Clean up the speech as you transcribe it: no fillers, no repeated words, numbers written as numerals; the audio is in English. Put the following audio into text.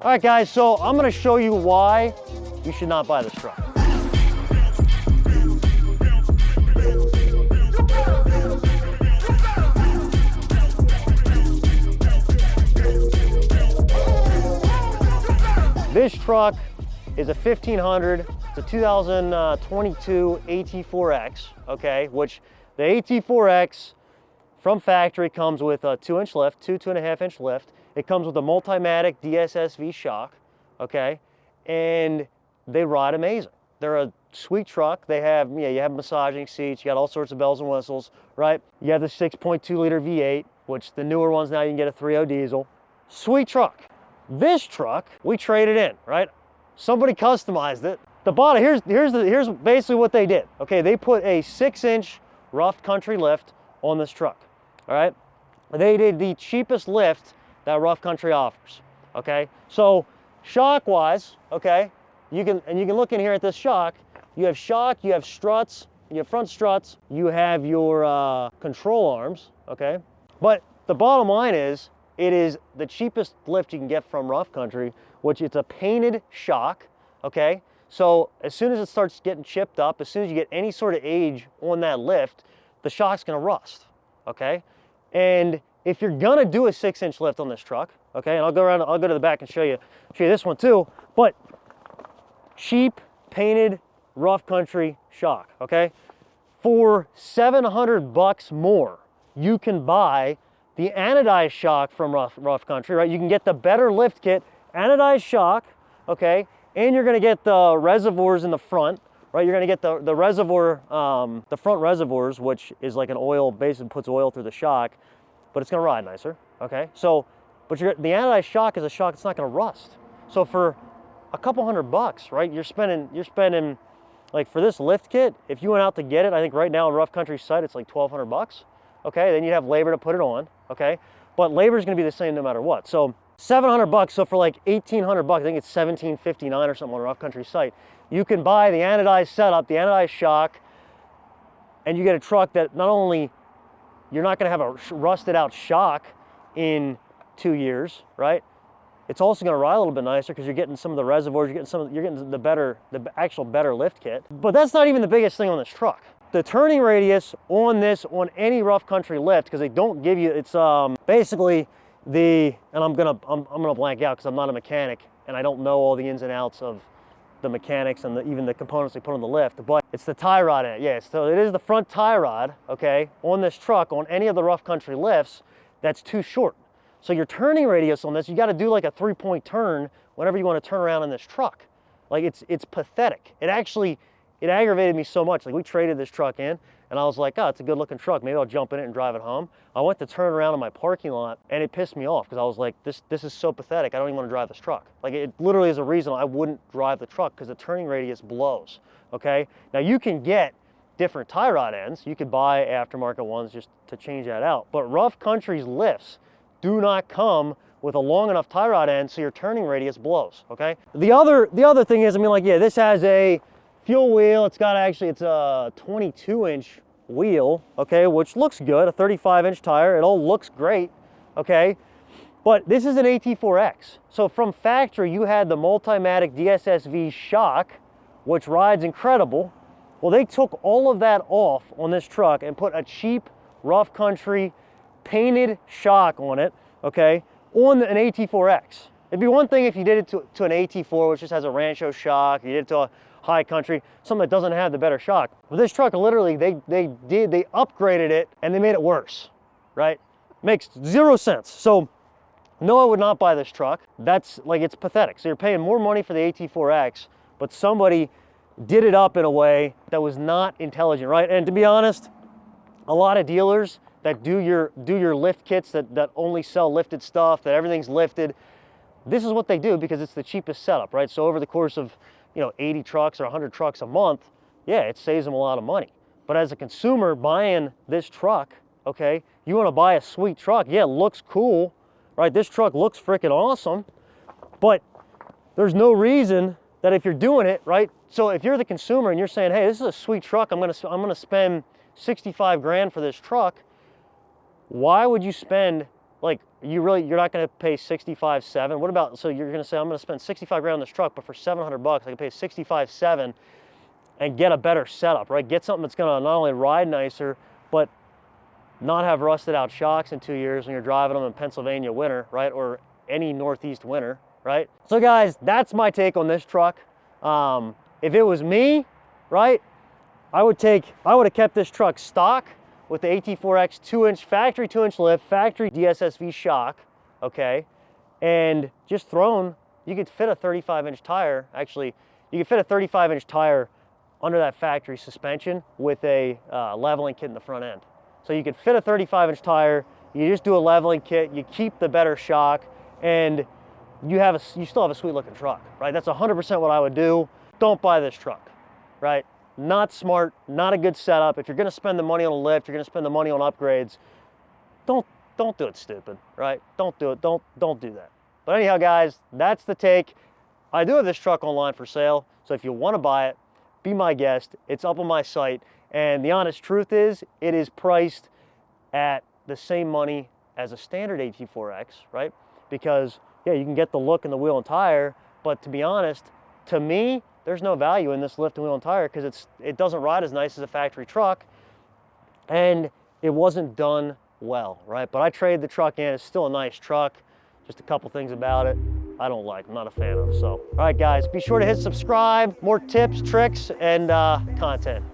All right, guys, so I'm gonna show you why you should not buy this truck. This truck is a 1500, it's a 2022 AT4X, okay, which the AT4X from factory comes with a 2-inch lift, 2.5-inch lift. It comes with a Multimatic DSSV shock, okay, and they ride amazing. They're a sweet truck. They have, you have massaging seats, you got all sorts of bells and whistles, right? You have the 6.2 liter V8, which the newer ones now you can get a 3.0 diesel. Sweet truck. This truck, we traded in, right? Somebody customized it. The bottom, here's basically what they did. Okay, they put a 6-inch rough country lift on this truck, all right? They did the cheapest lift that rough country offers, okay? So shock-wise, okay, you can look in here at this shock. You have shock, you have struts, you have front struts, you have your control arms, okay? But the bottom line is, it is the cheapest lift you can get from rough country, which it's a painted shock, okay? So as soon as it starts getting chipped up, as soon as you get any sort of age on that lift, the shock's gonna rust, okay? And if you're gonna do a 6-inch lift on this truck, okay, and I'll go to the back and show you this one too, but cheap painted rough country shock, okay? For $700 more, you can buy the anodized shock from rough country, right? You can get the better lift kit, anodized shock, okay? And you're gonna get the reservoirs in the front, right? You're gonna get the reservoir, the front reservoirs, which is like an oil, basically puts oil through the shock, but it's gonna ride nicer, okay? So, but the anodized shock is a shock that's not gonna rust. So for a couple $100, right? You're spending, like for this lift kit, if you went out to get it, I think right now on rough country site, it's like $1,200, okay? Then you'd have labor to put it on, okay? But labor is gonna be the same no matter what. So $700, so for like $1,800, I think it's $1,759 or something on a rough country site, you can buy the anodized setup, the anodized shock, and you get a truck that not only you're not gonna have a rusted out shock in 2 years, right? It's also gonna ride a little bit nicer because you're getting some of the reservoirs, you're getting the actual better lift kit. But that's not even the biggest thing on this truck. The turning radius on any rough country lift, because they don't give you, it's basically and I'm gonna blank out because I'm not a mechanic and I don't know all the ins and outs of the mechanics and even the components they put on the lift, but it's the tie rod in it. Yeah, so it is the front tie rod, okay, on this truck, on any of the rough country lifts, that's too short. So your turning radius on this, you gotta do like a 3-point turn whenever you wanna turn around in this truck. Like it's pathetic. It aggravated me so much. Like we traded this truck in and I was like, oh, it's a good looking truck. Maybe I'll jump in it and drive it home. I went to turn around in my parking lot and it pissed me off because I was like, this is so pathetic. I don't even want to drive this truck. Like it literally is a reason I wouldn't drive the truck because the turning radius blows, okay? Now you can get different tie rod ends. You could buy aftermarket ones just to change that out. But rough country's lifts do not come with a long enough tie rod end so your turning radius blows, okay? The other thing is, I mean, like, yeah, this has a fuel wheel. It's a 22-inch wheel, okay, which looks good, a 35-inch tire. It all looks great, okay? But this is an AT4X. So from factory, you had the Multimatic DSSV shock, which rides incredible. Well, they took all of that off on this truck and put a cheap rough country painted shock on it, okay, on an AT4X. It'd be one thing if you did it to an AT4, which just has a Rancho shock, you did it to a high country, something that doesn't have the better shock. But this truck, literally, they upgraded it and they made it worse, right? Makes zero sense. So, no, I would not buy this truck. That's, like, it's pathetic. So you're paying more money for the AT4X, but somebody did it up in a way that was not intelligent, right? And to be honest, a lot of dealers that do your lift kits that only sell lifted stuff, that everything's lifted, this is what they do because it's the cheapest setup, right? So over the course of 80 trucks or 100 trucks a month, yeah, it saves them a lot of money. But as a consumer buying this truck, okay, you want to buy a sweet truck. Yeah, it looks cool, right? This truck looks freaking awesome, but there's no reason that if you're doing it, right? So if you're the consumer and you're saying, hey, this is a sweet truck, I'm gonna spend 65 grand for this truck, why would you spend like you're not going to pay 65.7. What about, so you're going to say, I'm going to spend 65 grand on this truck, but for 700 bucks, I can pay 65.7 and get a better setup, right? Get something that's going to not only ride nicer, but not have rusted out shocks in 2 years when you're driving them in Pennsylvania winter, right? Or any Northeast winter, right? So guys, that's my take on this truck. If it was me, right, I would have kept this truck stock with the AT4X 2-inch, factory 2-inch lift, factory DSSV shock, okay? And just thrown, you could fit a 35-inch tire. Actually, you could fit a 35-inch tire under that factory suspension with a leveling kit in the front end. So you could fit a 35-inch tire, you just do a leveling kit, you keep the better shock, and you still have a sweet looking truck, right? That's 100% what I would do. Don't buy this truck, right? Not smart, not a good setup. If you're gonna spend the money on a lift, you're gonna spend the money on upgrades, don't do it stupid, right? Don't do it, don't do that. But anyhow, guys, that's the take. I do have this truck online for sale, so if you wanna buy it, be my guest. It's up on my site, and the honest truth is, it is priced at the same money as a standard AT4X, right? Because, yeah, you can get the look and the wheel and tire, but to be honest, to me, there's no value in this lift and wheel and tire because it doesn't ride as nice as a factory truck, and it wasn't done well, right? But I traded the truck in. It's still a nice truck. Just a couple things about it I don't like, I'm not a fan of. So, all right, guys, be sure to hit subscribe. More tips, tricks, and content.